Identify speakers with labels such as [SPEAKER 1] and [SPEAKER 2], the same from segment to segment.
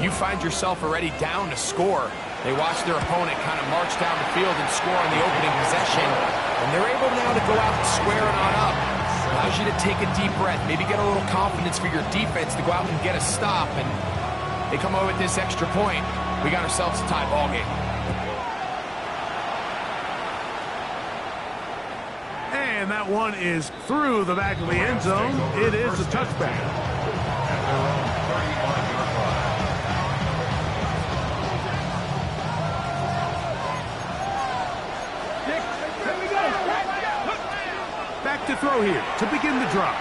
[SPEAKER 1] you find yourself already down to score. They watch their opponent kind of march down the field and score on the opening possession, and they're able now to go out and square it on up. Allows you to take a deep breath, maybe get a little confidence for your defense to go out and get a stop, and they come away with this extra point. We got ourselves a tie ball game.
[SPEAKER 2] And that one is through the back of the end zone. It is a touchback. Back to throw here to begin the drive.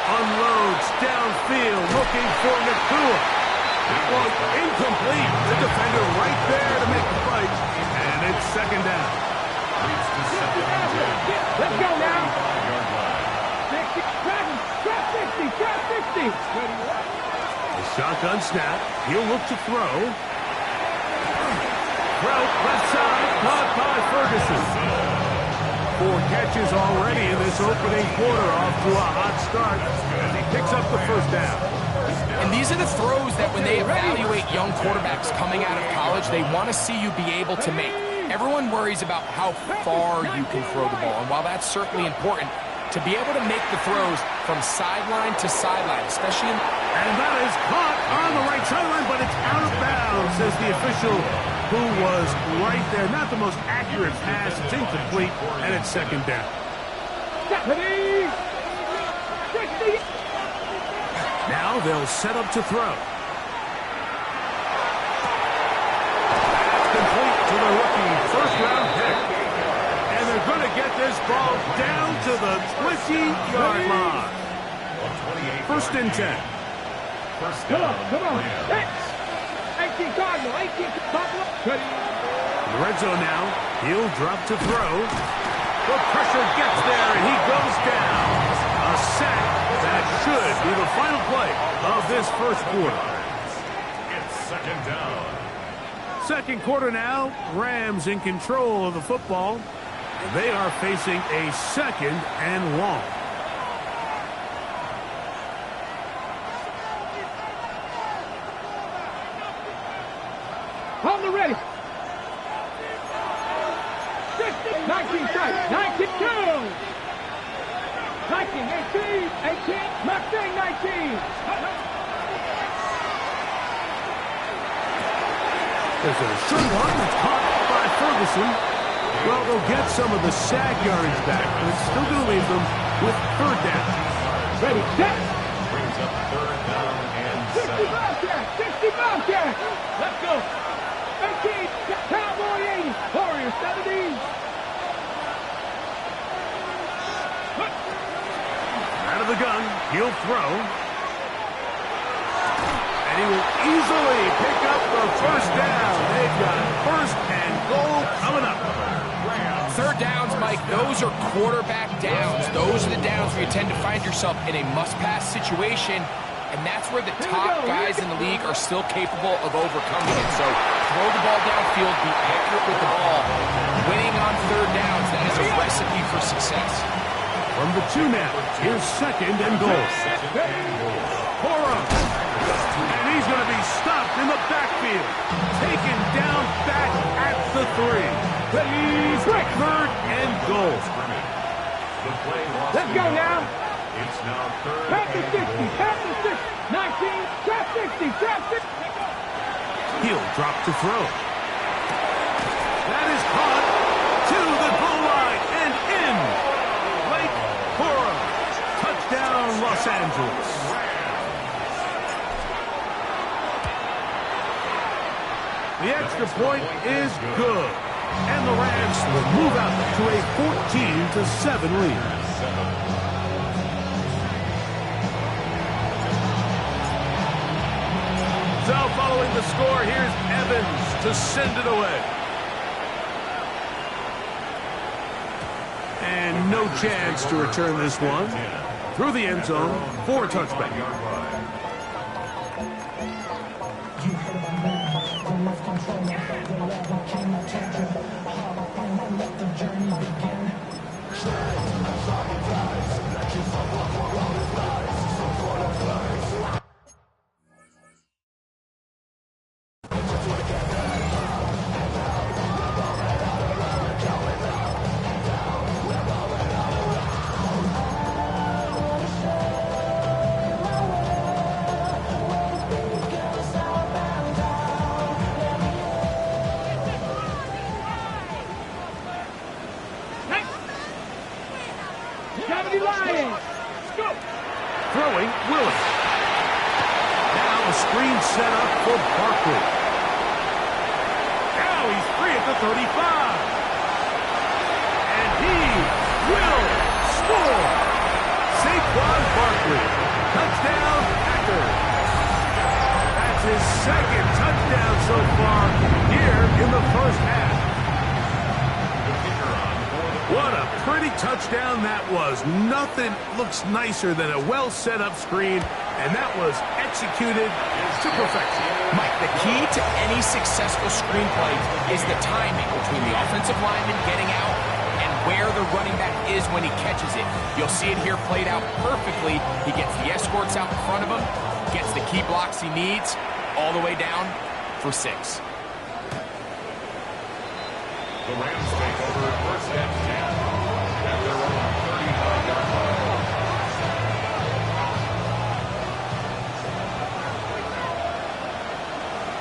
[SPEAKER 2] Unloads downfield, looking for Nacua. That one incomplete. The defender right there to make the fight. And it's second down.
[SPEAKER 3] Let's go now. 60, trap 60, trap 60.
[SPEAKER 2] A shotgun snap. He'll look to throw. Throw left side, caught by Ferguson. 4 catches already in this opening quarter, off to a hot start as he picks up the first down.
[SPEAKER 1] And these are the throws that when they evaluate young quarterbacks coming out of college, they want to see you be able to make. Everyone worries about how far you can throw the ball, and while that's certainly important, to be able to make the throws from sideline to sideline, especially in...
[SPEAKER 2] And that is caught on the right sideline, but it's out of bounds, says the official, who was right there. Not the most accurate pass. It's incomplete, and it's second down. Now they'll set up to throw. Complete to the rookie first-round pick. And they're going to get this ball down to the 20-yard line. First and 10.
[SPEAKER 3] Come on. 18 Cardinal, 18 Buffalo.
[SPEAKER 2] In the red zone now. He'll drop to throw. The pressure gets there, and he goes down. A sack that should be the final play of this first quarter.
[SPEAKER 4] It's second down.
[SPEAKER 2] Second quarter now. Rams in control of the football. They are facing a second and long.
[SPEAKER 3] On the ready. 19 strikes. 19, 2. 19, 18. Mustang 19.
[SPEAKER 2] There's a short one that's caught by Ferguson. Well, they'll get some of the sack yards back, but it's still going to leave them with third down.
[SPEAKER 3] Ready, set.
[SPEAKER 4] Brings up third down and
[SPEAKER 3] 60 Bobcats. 60 Bobcats. Let's go. 18, Cowboy 80, Warrior 70.
[SPEAKER 2] Out of the gun, he'll throw. And he will easily pick up the first down. They've got first and goal coming up.
[SPEAKER 1] Third downs, Mike, those are quarterback downs. Those are the downs where you tend to find yourself in a must-pass situation, and that's where the top guys in the league are still capable of overcoming it. So throw the ball downfield, be accurate with the ball. Winning on third downs, that is a recipe for success.
[SPEAKER 2] From the 2 now, here's second and goal. Cora. And he's going to be stopped in the backfield. Taken down back at the 3. Third and goal.
[SPEAKER 3] Let's go now.
[SPEAKER 4] It's now third
[SPEAKER 3] Pass the 60,
[SPEAKER 4] and
[SPEAKER 3] pass the 60. 19, trap 60, trap 60.
[SPEAKER 2] He'll drop to throw. That is caught to the goal line and in. Blake Cora. Touchdown, Los Angeles. The extra point is good. And the Rams will move out to a 14-7 lead. So following the score, here's Evans to send it away. And no chance to return this one. Through the end zone for a touchback. Throwing, Willis. Now a screen set up for Barkley. Now he's free at the 35. And he will score. Saquon Barkley. Touchdown, Packers. That's his second touchdown so far here in the first half. What a pretty touchdown that was. Nothing looks nicer than a well-set-up screen, and that was executed to perfection.
[SPEAKER 1] Mike, the key to any successful screenplay is the timing between the offensive lineman getting out and where the running back is when he catches it. You'll see it here played out perfectly. He gets the escorts out in front of him, gets the key blocks he needs, all the way down for 6.
[SPEAKER 4] The Rams take over first and 10 at their own 35-yard line.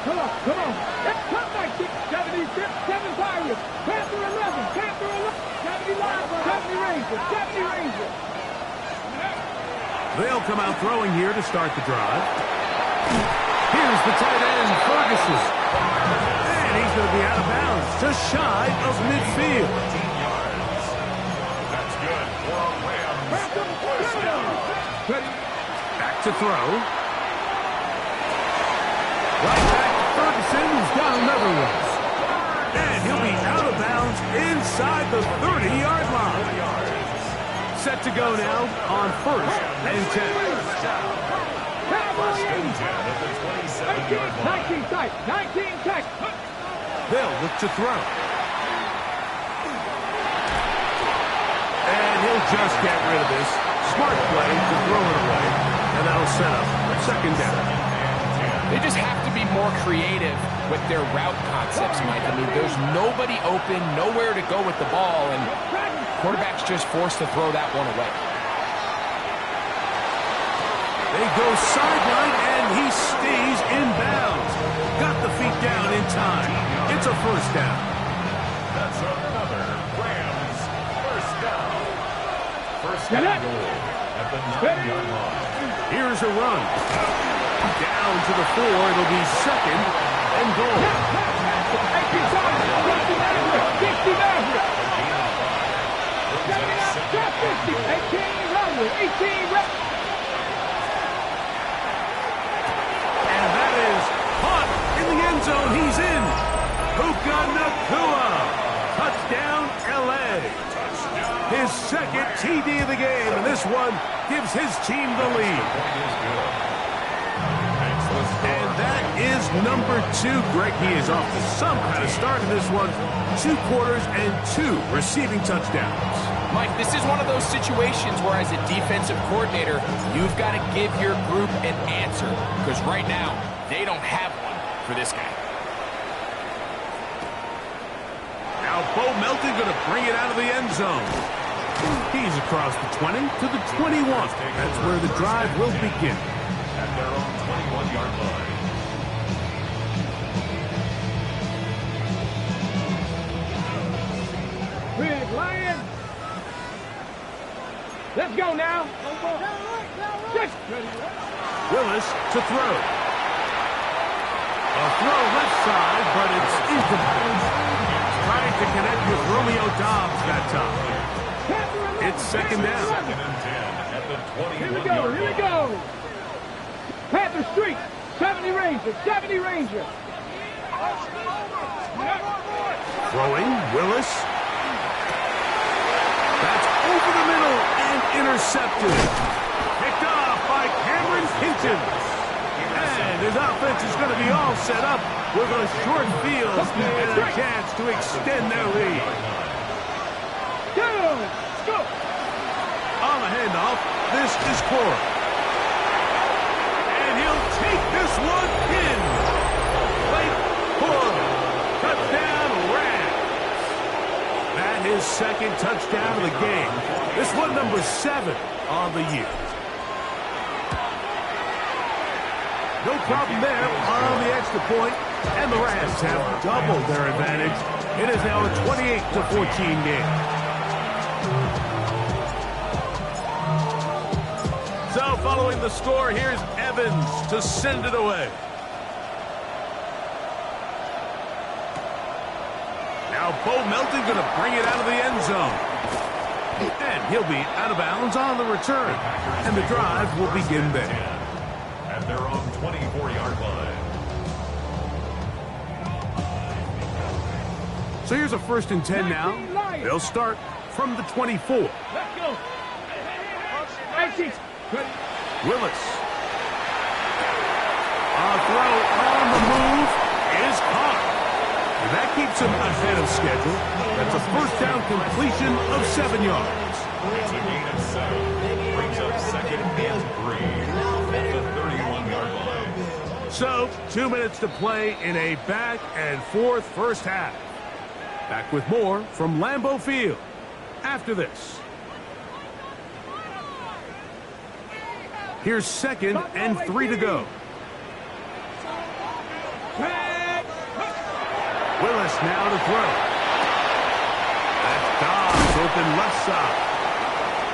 [SPEAKER 3] Come on. Let's cut back 76, 7 Pirates. Panther 11, Panther 11. 70 Lions, 70 Rangers, 70 Rangers.
[SPEAKER 2] They'll come out throwing here to start the drive. Here's the tight end, Ferguson. And he's going to be out of bounds, just shy of midfield.
[SPEAKER 4] 15 yards. That's good for a Rams first down.
[SPEAKER 2] Back to throw. Right back to Ferguson, who's got another one. And he'll be out of bounds inside the 30-yard line. Set to go now on first and 10.
[SPEAKER 4] First and 10 at the 27-yard line.
[SPEAKER 3] 19 sight, 19 tech.
[SPEAKER 2] They'll look to throw. And he'll just get rid of this. Smart play to throw it away. And that'll set up second down.
[SPEAKER 1] They just have to be more creative with their route concepts, Mike. I mean, there's nobody open, nowhere to go with the ball, and quarterback's just forced to throw that one away.
[SPEAKER 2] They go sideline, and he stays in bounds. Got the feet down in time. It's a first down.
[SPEAKER 4] That's another Rams first down. First and goal at the 9-yard line.
[SPEAKER 2] Here's a run. Down to the 4. It'll be second and goal.
[SPEAKER 3] 18
[SPEAKER 2] And that is caught in the end zone. He's in. Puka Nacua. Touchdown, L.A. His second TD of the game, and this one gives his team the lead. And that is number 2. Greg, he is off to some kind of start in this one. 2 quarters and 2 receiving touchdowns.
[SPEAKER 1] Mike, this is one of those situations where as a defensive coordinator, you've got to give your group an answer. Because right now, they don't have one for this guy.
[SPEAKER 2] Now Bo Melton going to bring it out of the end zone. He's across the 20 to the 21. That's where the drive will begin.
[SPEAKER 4] At their own 21-yard line.
[SPEAKER 3] Red Lion. Let's go now.
[SPEAKER 2] Willis to throw. A throw left side, but it's incomplete. Trying to connect with Romeo Doubs that time. It's second down.
[SPEAKER 4] Second and 10 at the 21-yard line.
[SPEAKER 3] Here we go. Panther Street, 70 Rangers, 70 Rangers.
[SPEAKER 2] Throwing, Willis. That's over the middle and intercepted. Picked off by Cameron Hinton. And his offense is going to be all set up with a short field and a chance to extend their lead.
[SPEAKER 3] Go.
[SPEAKER 2] On the handoff, this is Cora. And he'll take this one in. Blake Cora. Touchdown, Rams. That is second touchdown of the game. This one number 7 on the year. No problem there on the extra point, and the Rams have doubled their advantage. It is now a 28-14 game. So following doubling the score. Here's Evans to send it away. Now Bo Melton going to bring it out of the end zone. And he'll be out of bounds on the return. And the drive will begin there.
[SPEAKER 4] At their own 24-yard line.
[SPEAKER 2] So here's a 1st and 10 now. They'll start from the 24.
[SPEAKER 3] Let's go.
[SPEAKER 2] Willis. A throw on the move is caught. And that keeps him ahead of schedule. That's a 1st down completion of 7 yards.
[SPEAKER 4] It's a gain of 7. Brings up 2nd and 3 at the 31-yard line.
[SPEAKER 2] So, 2 minutes to play in a back and forth first half. Back with more from Lambeau Field after this. Here's 2nd and 3 to go. Willis now to throw. That's Dobbs open left side.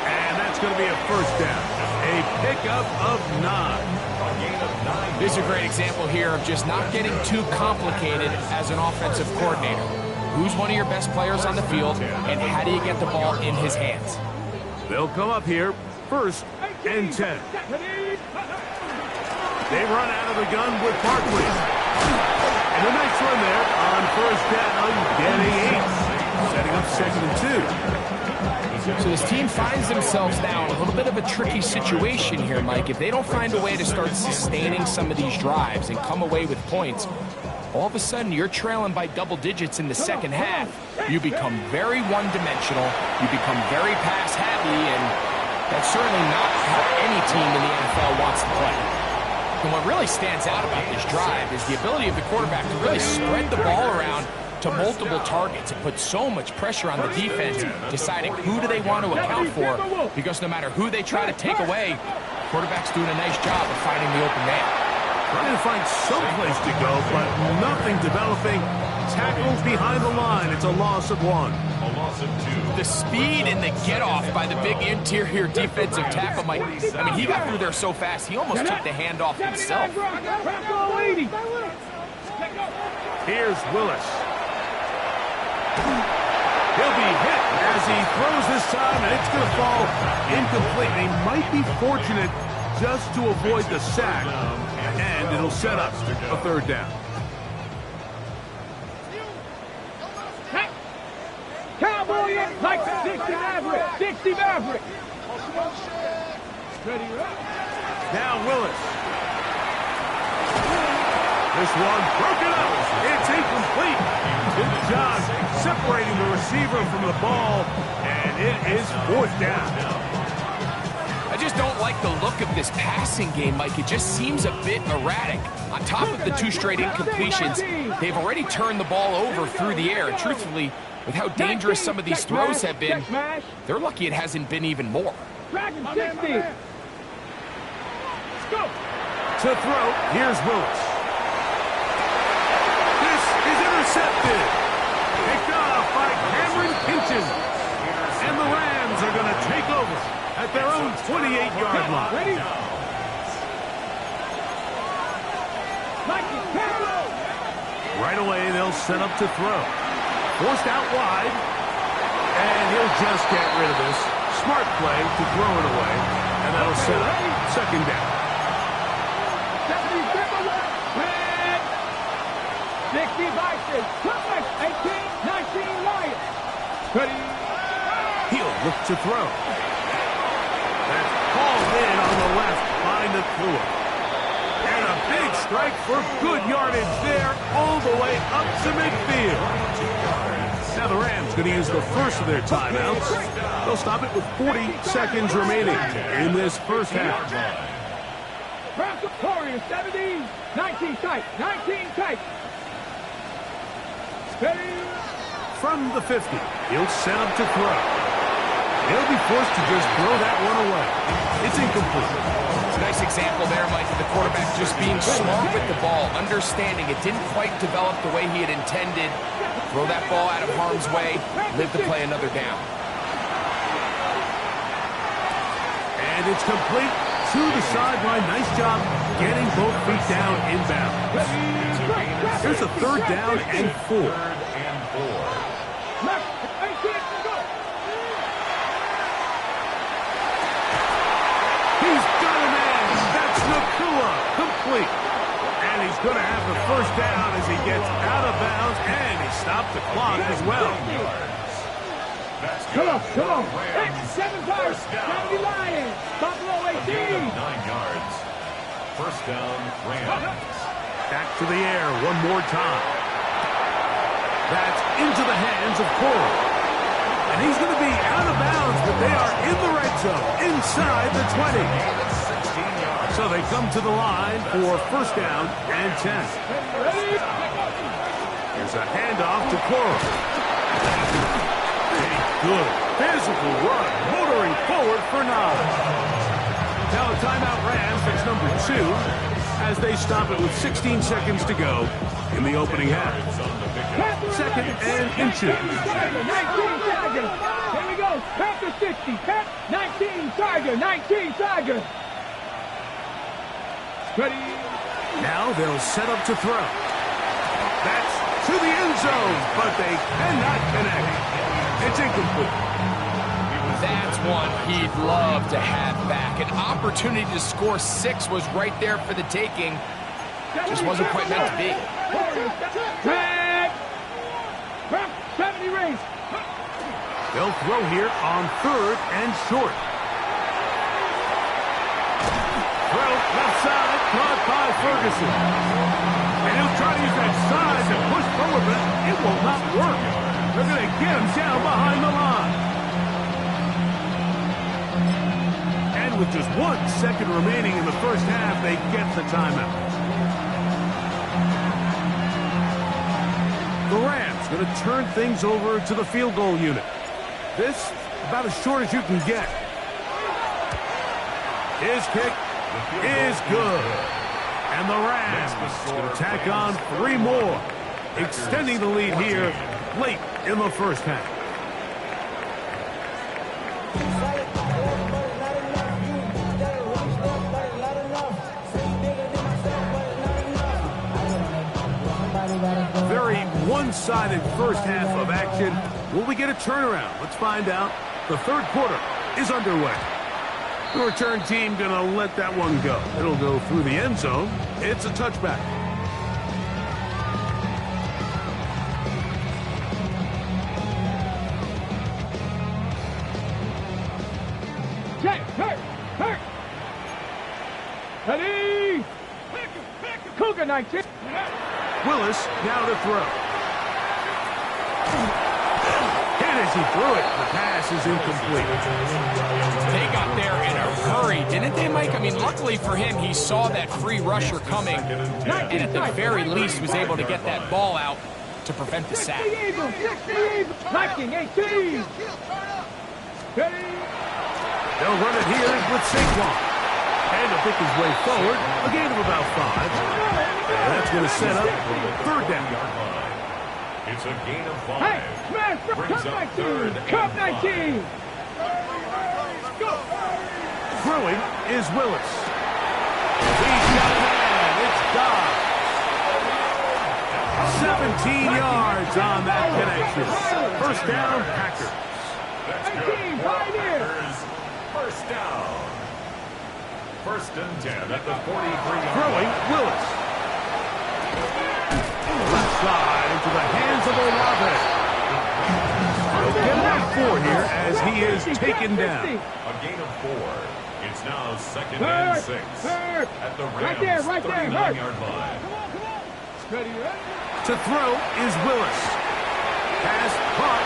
[SPEAKER 2] And that's going to be a 1st down. A pickup of 9.
[SPEAKER 4] A gain of 9.
[SPEAKER 1] This is a great example here of just not getting too complicated as an offensive coordinator. Who's one of your best players on the field, and how do you get the ball in his hands?
[SPEAKER 2] They'll come up here, 1st and 10. They run out of the gun with Barkley. And a nice run there on 1st down, getting 8. Setting up 2nd and 2.
[SPEAKER 1] So this team finds themselves now in a little bit of a tricky situation here, Mike. If they don't find a way to start sustaining some of these drives and come away with points, all of a sudden you're trailing by double digits in the 2nd half. You become very one-dimensional. You become very pass-happy, and that's certainly not how any team in the NFL wants to play. And what really stands out about this drive is the ability of the quarterback to really spread the ball around to multiple targets and put so much pressure on the defense, deciding who do they want to account for, because no matter who they try to take away, quarterback's doing a nice job of finding the open man.
[SPEAKER 2] Trying to find some place to go, but nothing developing. Tackles behind the line. It's a loss of 1.
[SPEAKER 4] A loss of 2.
[SPEAKER 1] The speed and the get-off by the big interior defensive tackle, Mike. I mean, he got through there so fast, he almost took the handoff himself.
[SPEAKER 2] Here's Willis. He'll be hit as he throws this time, and it's going to fall incomplete. They might be fortunate just to avoid the sack, and it'll set up a 3rd down.
[SPEAKER 3] Cowboy like 60 Maverick. 60 Maverick.
[SPEAKER 2] Now Willis. This one broken up. It's incomplete. Good job separating the receiver from the ball, and it is 4th down.
[SPEAKER 1] I just don't like the look of this passing game, Mike. It just seems a bit erratic. On top of the 2 straight incompletions, they've already turned the ball over through the air. And truthfully, with how dangerous some of these throws have been, they're lucky it hasn't been even more.
[SPEAKER 3] Dragon 60. Let's go.
[SPEAKER 2] To throw, here's Willis. This is intercepted. Picked off by Cameron Kinchen. And the Rams are going to take over at their own 28-yard line.
[SPEAKER 3] Ready?
[SPEAKER 2] Right away, they'll set up to throw. Forced out wide. And he'll just get rid of this. Smart play to throw it away. And that'll set up 2nd down.
[SPEAKER 3] 60 Vikings. 18, 19 Lions. Ready?
[SPEAKER 2] He'll look to throw. That's called in on the left by Nakua. And a big strike for good yardage there all the way up to midfield. Now the Rams going to use the first of their timeouts. They'll stop it with 40 seconds remaining in this first half.
[SPEAKER 3] Warriors 17, 19 tight, 19 tight. Steady.
[SPEAKER 2] From the 50, he'll set up to throw. He'll be forced to just throw that one away. It's incomplete.
[SPEAKER 1] It's a nice example there, Mike, of the quarterback just being smart with the ball, understanding it didn't quite develop the way he had intended. Throw that ball out of harm's way, live to play another down.
[SPEAKER 2] And it's complete. to the sideline. Nice job getting both feet down inbound. Here's a third down and 4. He's got a man. That's Nacua. Complete. And he's going to have the first down as he gets out of bounds, and he stopped the clock as well.
[SPEAKER 3] Come on. It's 7 yards. 70 Lions. Buffalo 18.
[SPEAKER 4] 9 yards. First down, Rams.
[SPEAKER 2] Back to the air one more time. That's into the hands of Corey. And he's going to be out of bounds, but they are in the red zone, inside the 20. So they come to the line for first down and 10. Here's a handoff to Corey. Good physical run, motoring forward for Nas. Now a timeout Rams, that's number 2, as they stop it with 16 seconds to go in the opening half. Second and inches.
[SPEAKER 3] 19 Tigers. Here we go. Panther 60. 19 Tiger. 19 Tiger. Ready.
[SPEAKER 2] Now they'll set up to throw. That's to the end zone, but they cannot connect. It's incomplete.
[SPEAKER 1] That's one he'd love to have back. An opportunity to score 6 was right there for the taking. Just wasn't quite meant to be.
[SPEAKER 3] 70 rings.
[SPEAKER 2] They'll throw here on third and short. Throw left side, caught by Ferguson. And he'll try to use that side to push forward, but it will not work. They're going to get him down behind the line. And with just 1 second remaining in the first half, they get the timeout. The Rams going to turn things over to the field goal unit. This about as short as you can get. His kick is good. And the Rams going to tack on 3 more, extending the lead here late in the first half. Very one-sided first half of action. Will we get a turnaround? Let's find out. The third quarter is underway. The return team going to let that one go. It'll go through the end zone. It's a touchback.
[SPEAKER 3] Hurt. Ready. Cougar 19.
[SPEAKER 2] Willis now to throw. Hit as he threw it. The pass is incomplete.
[SPEAKER 1] They got there in a hurry, didn't they, Mike? I mean, luckily for him, he saw that free rusher coming, and at the very least was able to get that ball out to prevent the sack.
[SPEAKER 3] 19, 18. Ready.
[SPEAKER 2] They'll run it here with Saquon. And to pick his way forward, a gain of about 5. And that's going to set up third down.
[SPEAKER 4] It's a gain of 5.
[SPEAKER 3] Hey, smash,
[SPEAKER 4] Brings up third and
[SPEAKER 3] Cup 19.
[SPEAKER 4] 5.
[SPEAKER 2] Throwing is Willis. He's got a man. It's Dobbs. 17 yards on that connection. First down, Packers.
[SPEAKER 4] That's good. Packers, first down. First and 10 at the 43-yard
[SPEAKER 2] Throwing, Willis. Left side into the hands of Olave. He'll get about 4 here as he is taken down.
[SPEAKER 4] A gain of 4. It's now second and 6 at the Rams' 39-yard line.
[SPEAKER 2] To throw is Willis. Pass caught.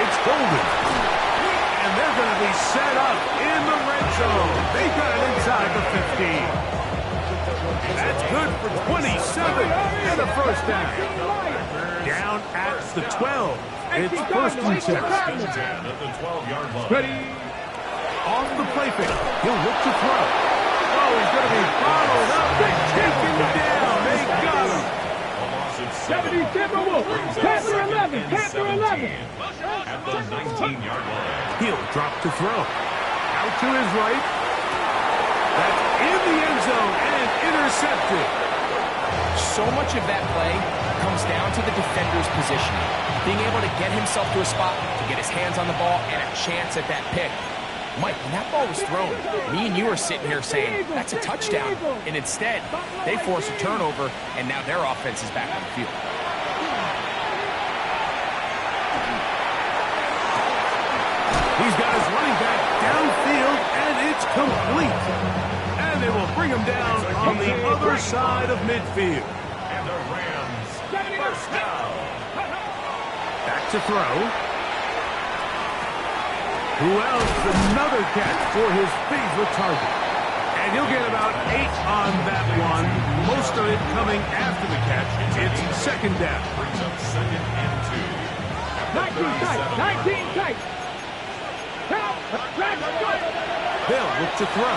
[SPEAKER 2] It's Golden. And they're going to be set up in the red zone. They've got it inside the 15. That's good for 27 and a first down. Down at the 12. It's first and 10.
[SPEAKER 4] First and 10 at the 12-yard line.
[SPEAKER 3] Ready.
[SPEAKER 2] Off the play fake. He'll look to throw. Oh, he's going to be followed up and taken down. They got him.
[SPEAKER 3] 70 Timberwolves. Panther 11. Panther 11.
[SPEAKER 4] At the 19-yard line.
[SPEAKER 2] He'll drop to throw. Out to his right. That's in the end zone and intercepted.
[SPEAKER 1] So much of that play comes down to the defender's positioning. Being able to get himself to a spot, to get his hands on the ball, and a chance at that pick. Mike, when that ball was thrown, me and you are sitting here saying, that's a touchdown. And instead, they force a turnover, and now their offense is back on the field.
[SPEAKER 2] He's got his running back downfield, and it's complete. And they will bring him down on the other side of midfield.
[SPEAKER 4] And the Rams, first down.
[SPEAKER 2] Back to throw. Who else? Another catch for his favorite target. And he'll get about 8 on that one. Most of it coming after the catch. It's second down.
[SPEAKER 4] Brings up second and 2.
[SPEAKER 3] 19 tight. 19 tight.
[SPEAKER 2] Hill look to throw.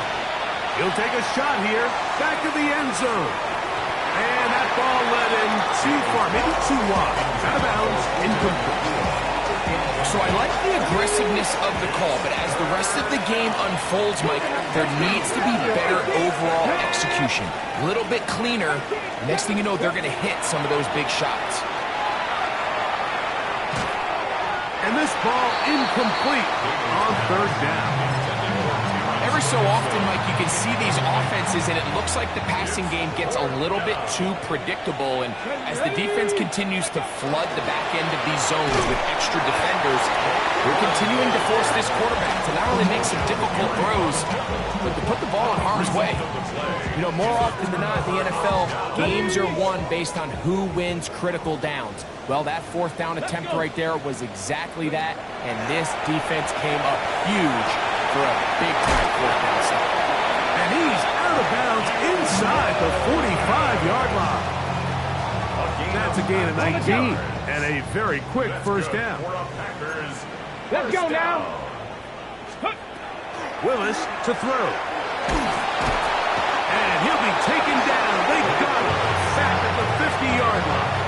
[SPEAKER 2] He'll take a shot here. Back to the end zone. And that ball led him too far, maybe too wide. Out of bounds, incomplete.
[SPEAKER 1] So I like the aggressiveness of the call, but as the rest of the game unfolds, Mike, there needs to be better overall execution. A little bit cleaner. Next thing you know, they're going to hit some of those big shots.
[SPEAKER 2] And this ball incomplete on third down.
[SPEAKER 1] Every so often, Mike, you can see these offenses, and it looks like the passing game gets a little bit too predictable. And as the defense continues to flood the back end of these zones with extra defenders, they're continuing to force this quarterback to not only make some difficult throws, but to put the ball in harm's way. You know, more often than not in the NFL, games are won based on who wins critical downs. Well, that fourth down attempt right there was exactly that, and this defense came up huge for a big-time fourth down stop.
[SPEAKER 2] And he's out of bounds inside the 45-yard line. That's a gain of 19 and a very quick first down.
[SPEAKER 3] Let's go now.
[SPEAKER 2] Willis to throw. And he'll be taken down. They got him back at the 50-yard line.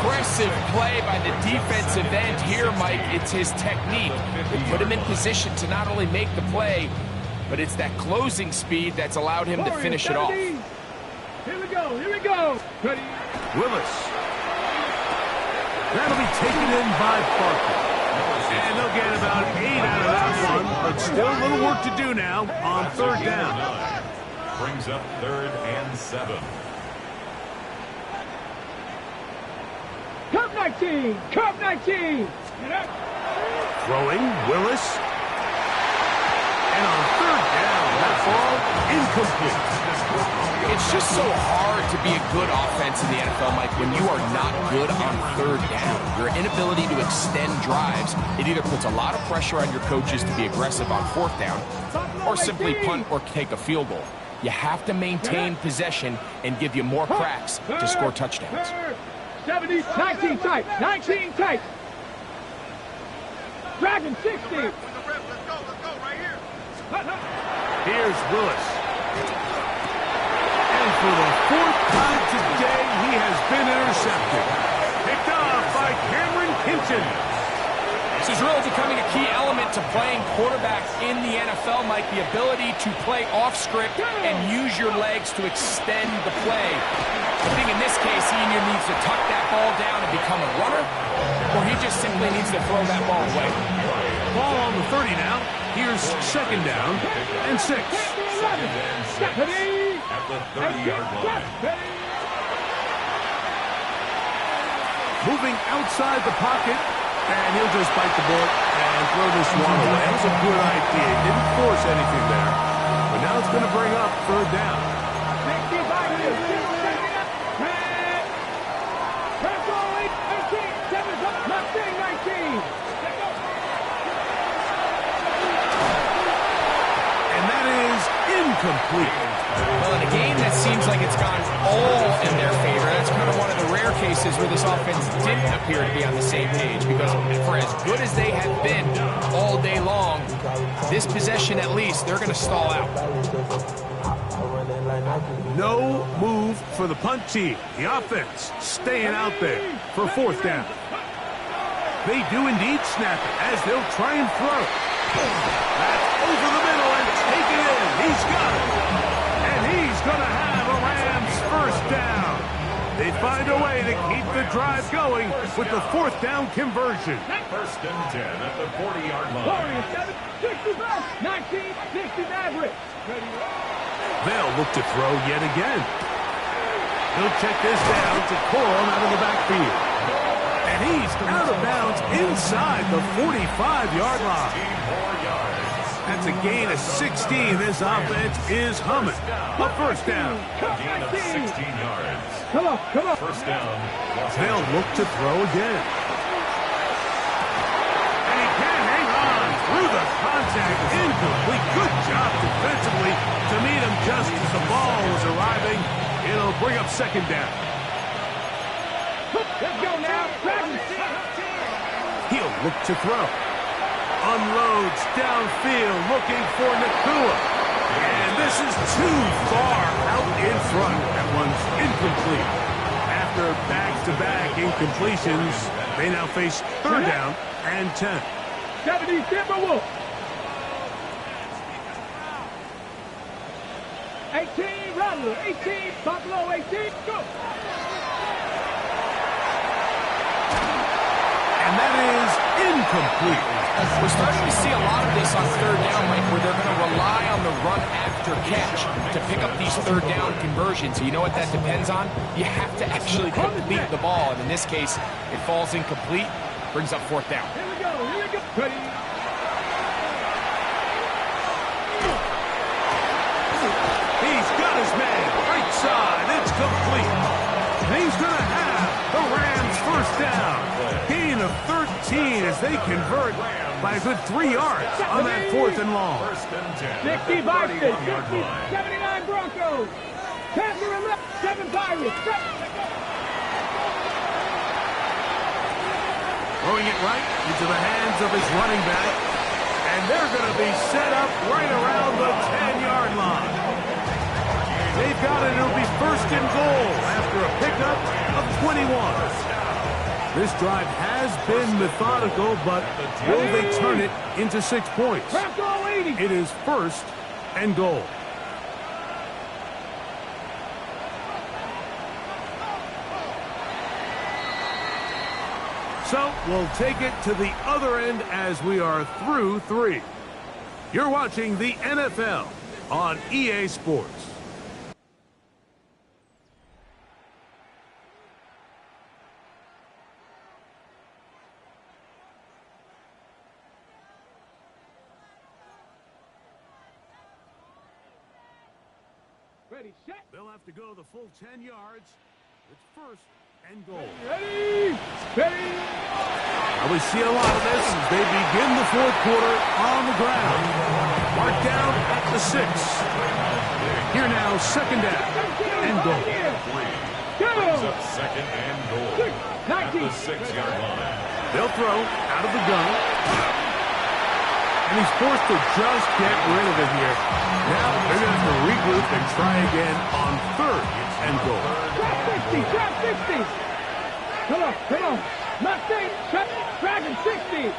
[SPEAKER 1] Impressive play by the defensive end here, Mike. It's his technique. They put him in position to not only make the play, but it's that closing speed that's allowed him to finish it off.
[SPEAKER 3] Here we go. Here we go. Ready.
[SPEAKER 2] Willis. That'll be taken in by Parker. And they'll get about 8 out of that one, but still a little work to do now on third down.
[SPEAKER 4] Brings up 3rd and 7.
[SPEAKER 3] Curve 19. Curve 19.
[SPEAKER 2] Throwing, Willis. And on third down, that ball incomplete.
[SPEAKER 1] It's just so hard to be a good offense in the NFL, Mike, when you are not good on third down. Your inability to extend drives, it either puts a lot of pressure on your coaches to be aggressive on fourth down, or simply punt or take a field goal. You have to maintain possession and give you more cracks to score touchdowns.
[SPEAKER 3] 70, 19 tight. 19 tight. Dragon 60.
[SPEAKER 5] Let's go right here.
[SPEAKER 2] Here's Willis. And for the 4th time today, he has been intercepted. Picked off by Cameron Hinton.
[SPEAKER 1] This is really becoming a key element to playing quarterback in the NFL, Mike, the ability to play off script and use your legs to extend the play. I think in this case, he either needs to tuck that ball down and become a runner, or he just simply needs to throw that ball away.
[SPEAKER 2] Ball on the 30 now. Here's second down and 6.
[SPEAKER 3] Stephanie.
[SPEAKER 4] At the 30-yard line.
[SPEAKER 2] Moving outside the pocket, and he'll just bite the bullet and throw this one away. That was a good idea. He didn't force anything there. But now it's going to bring up third down. And that is incomplete.
[SPEAKER 1] Well, in a game that seems like it's gone all in their favor, that's kind of one of the rare cases where this offense didn't appear to be on the same page, because for as good as they have been all day long, this possession at least, they're going to stall out.
[SPEAKER 2] No move for the punt team. The offense staying out there for fourth down. They do indeed snap it as they'll try and throw. That's over the middle and take it in. He's got it. And he's going to have a Rams first down. They find a way to keep the drive going with the fourth down conversion.
[SPEAKER 4] First and 10 at the 40-yard line.
[SPEAKER 3] 65, 19, 60 average.
[SPEAKER 2] They'll look to throw yet again. He'll check this down to Corum out of the backfield. And he's out of bounds inside the 45-yard line.
[SPEAKER 4] 16 more yards.
[SPEAKER 2] That's a gain of 16. This offense is humming. A first down.
[SPEAKER 4] A gain of 16 yards.
[SPEAKER 3] Come on, come on.
[SPEAKER 4] First down.
[SPEAKER 2] They'll look to throw again. And he can't hang on through the contact. Incomplete. Good job defensively to meet him just as the ball was arriving. It'll bring up second down.
[SPEAKER 3] Let's go now.
[SPEAKER 2] He'll look to throw. Unloads downfield looking for Nacua. And this is too far out in front. That one's incomplete. After back-to-back incompletions, they now face third down and 10.
[SPEAKER 3] 70 Timberwolves. 18 Rattler. 18 Buffalo. 18 go.
[SPEAKER 2] And that is incomplete.
[SPEAKER 1] We're starting to see a lot of this on third down, Mike, where they're going to rely on the run after catch to pick up these third down conversions. So you know what that depends on? You have to actually complete the ball. And in this case, it falls incomplete, brings up fourth down.
[SPEAKER 3] Here we go. Here we go. Ready.
[SPEAKER 2] He's got his man right side. It's complete. And he's going to have the Rams first down. Gain of 13 as they convert by a good 3 yards on that fourth and long.
[SPEAKER 4] First and 10.
[SPEAKER 3] 60 Vikings. 60, 79 Broncos. Panther 11. 7 Pirates.
[SPEAKER 2] Throwing it right into the hands of his running back. And they're going to be set up right around the 10-yard line. They've got it. It'll be first and goal after a pickup of 21. This drive has been methodical, but will they turn it into 6 points?
[SPEAKER 3] Bronco 80.
[SPEAKER 2] It is first and goal. So we'll take it to the other end as we are through 3. You're watching the NFL on EA Sports.
[SPEAKER 3] Ready, set.
[SPEAKER 2] They'll have to go the full 10 yards. It's first and goal.
[SPEAKER 3] Ready, ready.
[SPEAKER 2] And we see a lot of this as they begin the fourth quarter on the ground. Marked down at the 6. Here now, second down and goal.
[SPEAKER 4] Brings up second and goal at the 6-yard line.
[SPEAKER 2] They'll throw out of the gun. And he's forced to just get rid of it here. Now they're going to have to regroup and try again on third and goal.
[SPEAKER 3] Trap 60. Come on, come on. Mustang, Dragon 60.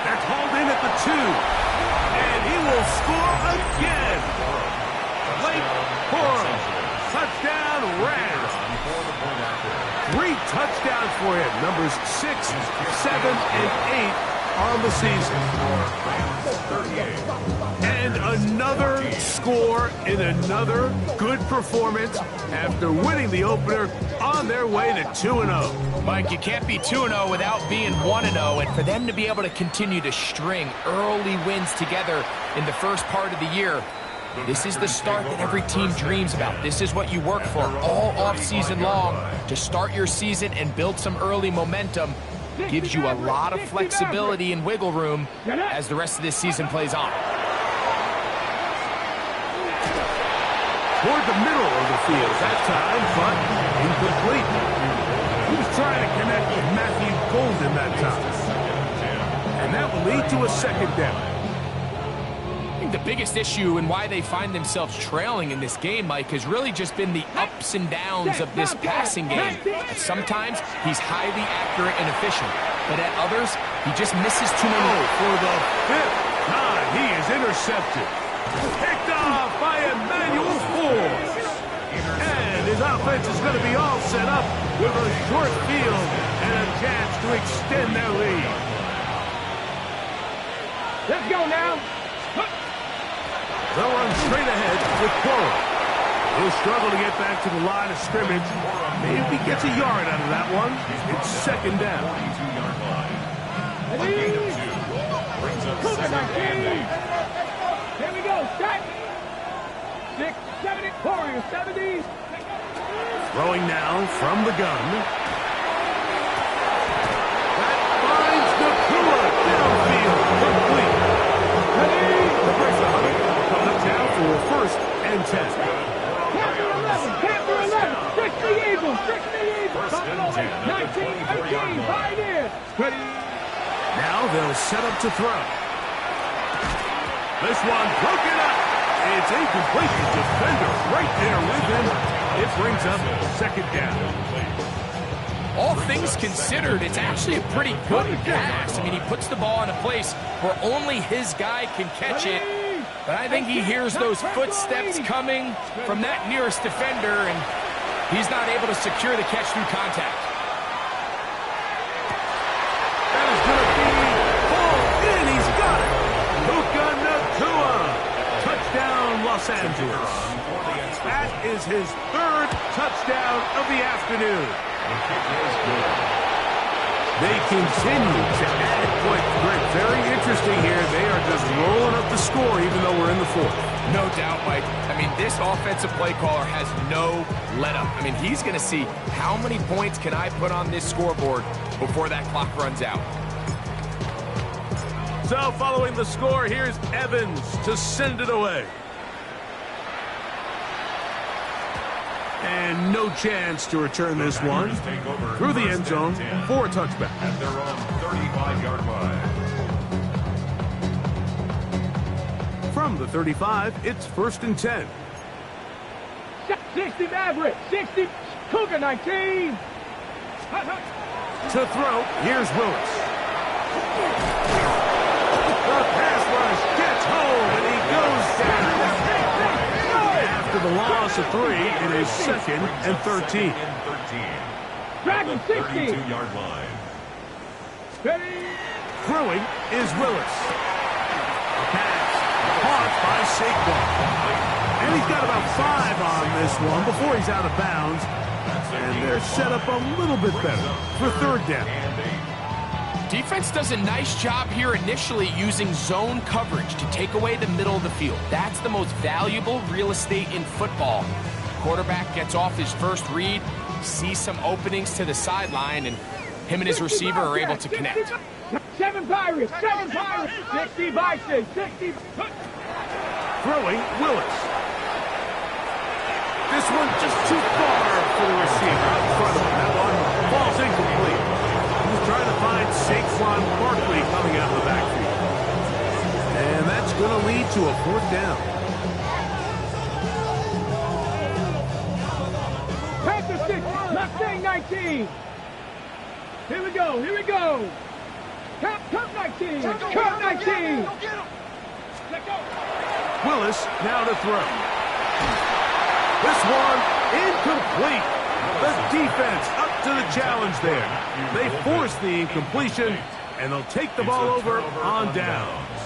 [SPEAKER 2] They're called in at the 2. And he will score again. Blake Corum. Touchdown Rams. 3 touchdowns for him. Numbers 6, 7, and 8 on the season. And another score in another good performance after winning the opener on their way to 2-0.
[SPEAKER 1] Mike, you can't be 2-0 without being 1-0, and for them to be able to continue to string early wins together in the first part of the year, this is the start that every team dreams about. This is what you work for all off-season long to start your season and build some early momentum. Gives you a lot of flexibility and wiggle room as the rest of this season plays on.
[SPEAKER 2] Toward the middle of the field that time, but incomplete. He was trying to connect with Matthew Golden that time. And that will lead to a second down.
[SPEAKER 1] think the biggest issue and why they find themselves trailing in this game, Mike, has really just been the ups and downs of this passing game. At sometimes, he's highly accurate and efficient, but at others, he just misses too many.
[SPEAKER 2] Oh, for the fifth time, he is intercepted. Picked off by Emmanuel Forbes. And his offense is going to be all set up with a short field and a chance to extend their lead.
[SPEAKER 3] Let's go now.
[SPEAKER 2] They'll run straight ahead with Cora. He'll struggle to get back to the line of scrimmage. Maybe gets a yard out of that one. It's second down.
[SPEAKER 4] 42-yard line. A gain of 2. Brings up second and 8.
[SPEAKER 3] Here we go. Start. 6, 70. Warriors, 70.
[SPEAKER 2] Throwing now from the gun. That finds Nakua downfield. Complete. Coming up now for first and 10.
[SPEAKER 3] Captain 11. Captain 11. 60 Eagles. 60 Eagles.
[SPEAKER 4] First and 10.
[SPEAKER 3] 19, 18. Pioneers. Ready.
[SPEAKER 2] Now they'll set up to throw. This one broken up. It's incomplete. The defender right there with him. It brings up second down.
[SPEAKER 1] All things considered, it's actually a pretty good pass. I mean, he puts the ball in a place where only his guy can catch it. But I think he hears those footsteps coming from that nearest defender, and he's not able to secure the catch through contact.
[SPEAKER 2] That is going to be pulled in. He's got it. Puka Nakua. Touchdown, Los Angeles. That is his third touchdown of the afternoon. They continue to add points. Greg, very interesting here. They are just rolling up the score even though we're in the fourth.
[SPEAKER 1] No doubt, Mike. I mean, this offensive play caller has no let-up. I mean, he's going to see how many points can I put on this scoreboard before that clock runs out.
[SPEAKER 2] So following the score, here's Evans to send it away. And no chance to return this one through the end zone for a touchback.
[SPEAKER 4] At their own 35-yard line.
[SPEAKER 2] From the 35, it's first and 10.
[SPEAKER 3] 60 Maverick. 60 Cougar 19.
[SPEAKER 2] To throw, here's Willis. The pass rush gets home, and he goes down. After the loss of 3, it is second and 13.
[SPEAKER 3] Dragon 60.
[SPEAKER 4] 32-yard line.
[SPEAKER 3] Ready.
[SPEAKER 2] Throwing is Willis. A pass caught by Saquon. And he's got about 5 on this one before he's out of bounds. And they're set up a little bit better for third down.
[SPEAKER 1] Defense does a nice job here initially using zone coverage to take away the middle of the field. That's the most valuable real estate in football. Quarterback gets off his first read, sees some openings to the sideline, and him and his receiver are able to connect.
[SPEAKER 3] 7 Pirates. 7 Pirates. 60 Bison. 60.
[SPEAKER 2] Throwing, Willis. This one just too far for the receiver out in front of him. That one falls incomplete. He's trying to find Saquon Barkley coming out of the backfield. And that's going to lead to a fourth down.
[SPEAKER 3] Panther 6. Mustang 19. Here we go. Here we go. Cup 19. Cup 19. Let go.
[SPEAKER 2] Willis now to throw. This one incomplete. The defense up to the challenge there. They force the incompletion, and they'll take the ball over on downs.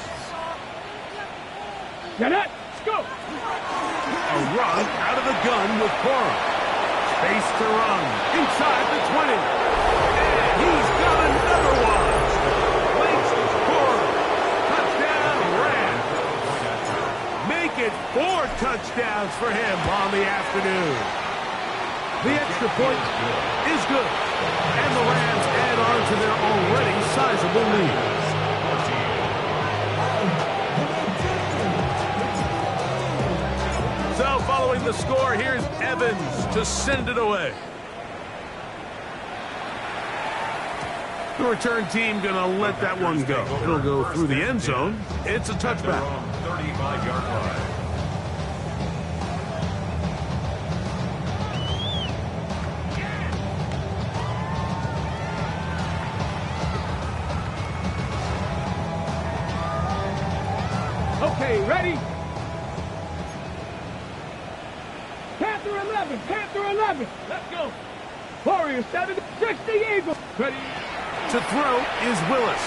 [SPEAKER 3] Get it. Go.
[SPEAKER 2] A run out of the gun with Cora. Space to run inside the 20. And he's got another one. Links Cora. Touchdown, Rams. Make it 4 touchdowns for him on the afternoon. The extra point is good. And the Rams add on to their already sizable lead. So following the score, here's Evans to send it away. The return team going to let that one go. It'll go through the end zone. It's a touchback.
[SPEAKER 4] 35-yard line.
[SPEAKER 3] Okay, ready? Panther 11, Panther 11. Let's go. Warriors 7, 60 Eagles. Ready?
[SPEAKER 2] To throw is Willis.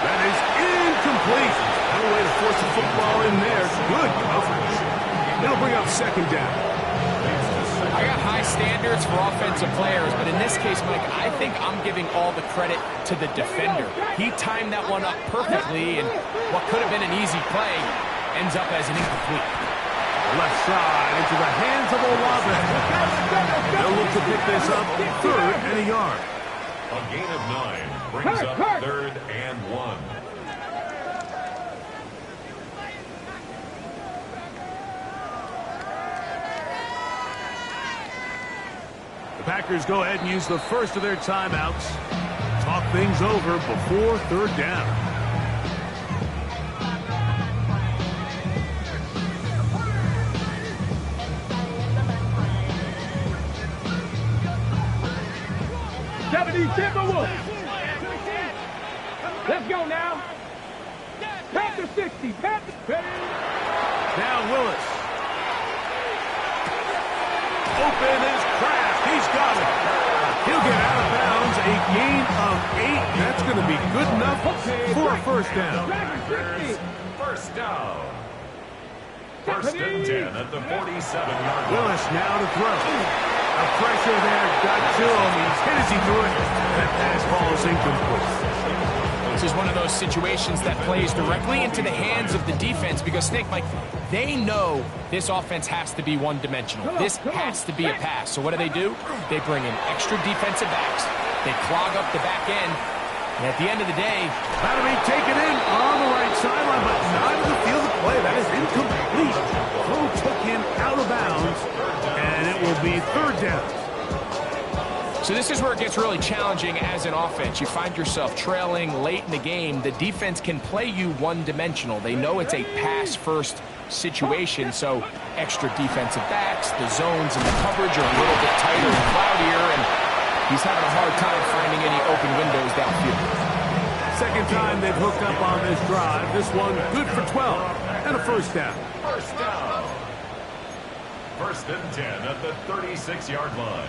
[SPEAKER 2] That is incomplete. No way to force the football in there. Good coverage. It'll bring up second down.
[SPEAKER 1] I got high standards for offensive players, but in this case, Mike, I think I'm giving all the credit to the defender. He timed that one up perfectly, and what could have been an easy play ends up as an incomplete.
[SPEAKER 2] Left side into the hands of Olave. They'll look to pick this up 3rd and a yard.
[SPEAKER 4] A gain of 9 brings up 3rd and 1.
[SPEAKER 2] The Packers go ahead and use the first of their timeouts. Talk things over before 3rd down.
[SPEAKER 3] Timberwolves. Let's go now. Panther 60. Panther.
[SPEAKER 2] Now Willis. Open is Kraft. He's got it. He'll get out of bounds. A gain of 8. That's going to be good enough for a first down.
[SPEAKER 4] First down. 1st and 10 at the 47-yard line.
[SPEAKER 2] Willis now to throw. The pressure there got to him. He's hit as he threw it. That pass ball is incomplete.
[SPEAKER 1] This is one of those situations that plays directly into the hands of the defense because, Snake, Mike, they know this offense has to be one-dimensional. This has to be a pass. So what do? They bring in extra defensive backs. They clog up the back end. And at the end of the day,
[SPEAKER 2] that'll be taken in on the right sideline, but not in the field of play. That is incomplete. Throw took him out of bounds, and it will be 3rd down.
[SPEAKER 1] So this is where it gets really challenging as an offense. You find yourself trailing late in the game. The defense can play you one-dimensional. They know it's a pass-first situation, so extra defensive backs, the zones and the coverage are a little bit tighter and cloudier, and he's having a hard time finding any open windows downfield.
[SPEAKER 2] Second time they've hooked up on this drive. This one good for 12 and a first down.
[SPEAKER 4] First down. 1st and 10 at the 36-yard line.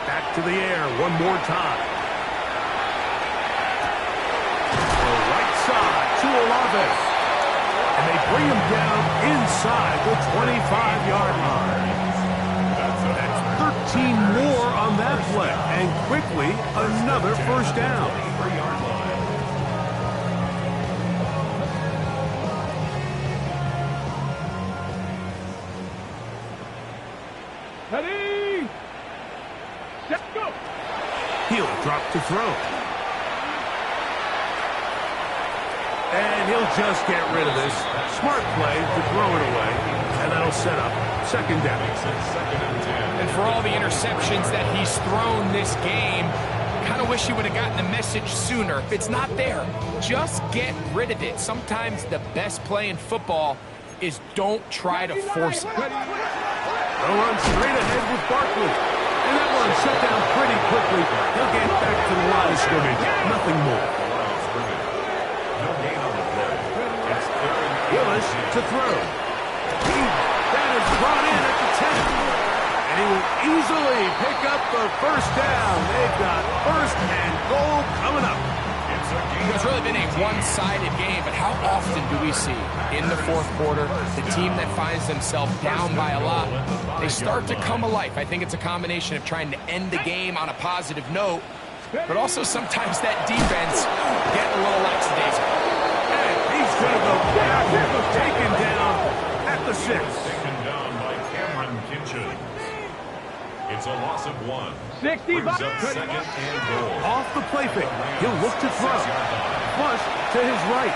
[SPEAKER 2] Back to the air one more time. The right side to Olave. And they bring him down inside the 25-yard line. That's 13 more on that play. And quickly, another first down.
[SPEAKER 4] 3-yard line.
[SPEAKER 3] Ready? Let's go.
[SPEAKER 2] He'll drop to throw. And he'll just get rid of this. Smart play to throw it away. And that'll set up second down.
[SPEAKER 1] And for all the interceptions that he's thrown this game, kind of wish he would have gotten the message sooner. If it's not there, just get rid of it. Sometimes the best play in football is don't try to force it.
[SPEAKER 2] They'll run straight ahead with Barkley. And that one shut down pretty quickly. He'll get back to the line of scrimmage. Nothing more.
[SPEAKER 4] No gain on the play. It's
[SPEAKER 2] Willis to throw. That is brought in at the 10. And he will easily pick up the first down. They've got 1st and goal coming up.
[SPEAKER 1] It's really been a one-sided game, but how often do we see in the 4th quarter the team that finds themselves down by a lot, they start to come alive. I think it's a combination of trying to end the game on a positive note, but also sometimes that defense getting a little lackadaisical.
[SPEAKER 2] And he's going to go back, taken down at the 6.
[SPEAKER 4] Taken down by Cameron Kinchen. It's a loss of 1.
[SPEAKER 3] 60
[SPEAKER 4] Brings up 2nd and goal.
[SPEAKER 2] Off the play fake. He'll look to throw. Flush to his right.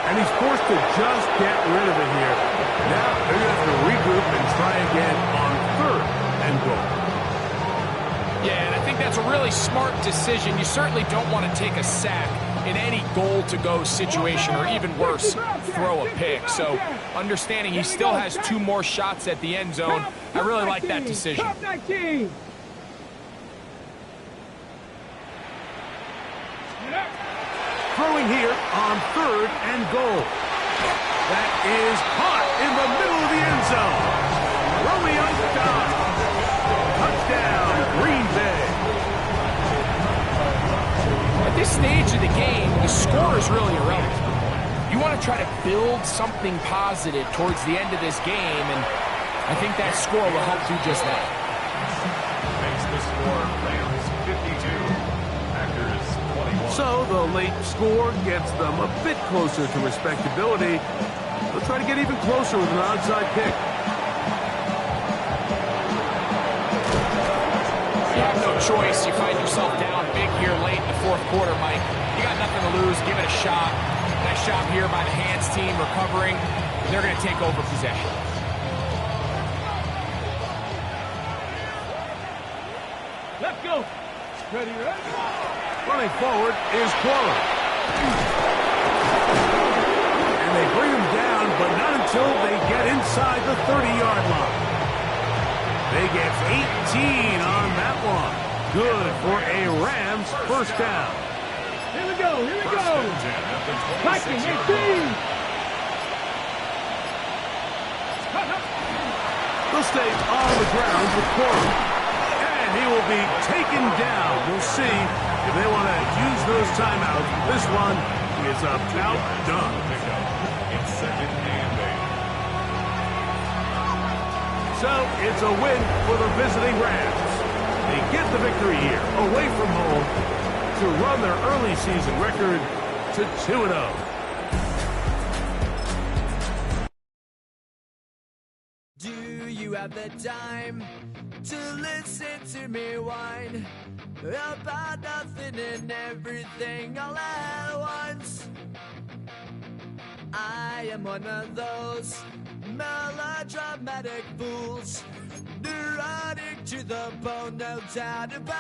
[SPEAKER 2] And he's forced to just get rid of it here. Now they're going to have to regroup and try again on 3rd and goal.
[SPEAKER 1] Yeah, smart decision. You certainly don't want to take a sack in any goal-to-go situation, or even worse, throw a pick. So understanding he still has 2 more shots at the end zone, I really like that decision.
[SPEAKER 2] Throwing here on 3rd and goal. That is caught in the middle of the end zone. Romeo Doubs. Touchdown, Green Bay.
[SPEAKER 1] At this stage of the game, the score is really irrelevant. You want to try to build something positive towards the end of this game, and I think that score will help do just that.
[SPEAKER 4] Makes the score Rams 52, Packers 21.
[SPEAKER 2] So the late score gets them a bit closer to respectability. They'll try to get even closer with an onside kick.
[SPEAKER 1] You have no choice. You find yourself down big here late in the 4th quarter, Mike. You got nothing to lose. Give it a shot. Nice job here by the hands team recovering. They're going to take over possession.
[SPEAKER 3] Let's go. Ready, ready?
[SPEAKER 2] Running forward is Quora. And they bring him down, but not until they get inside the 30-yard line. They get 18 on that one. Good for a Rams first down.
[SPEAKER 3] Here we go, here we
[SPEAKER 4] First
[SPEAKER 3] go.
[SPEAKER 4] and 10 at the
[SPEAKER 3] Viking
[SPEAKER 4] 26-yard
[SPEAKER 3] 18.
[SPEAKER 4] line.
[SPEAKER 2] They'll stay on the ground with Quora. And he will be taken down. We'll see if they want to use those timeouts. This one is about done.
[SPEAKER 4] Pickup in 2nd and 8.
[SPEAKER 2] So it's a win for the visiting Rams. They get the victory here, away from home, to run their early season record to 2-0.
[SPEAKER 6] Do you have the time to listen to me whine about nothing and everything all at once? I am one of those melodramatic fools, neurotic to the bone, no doubt about it.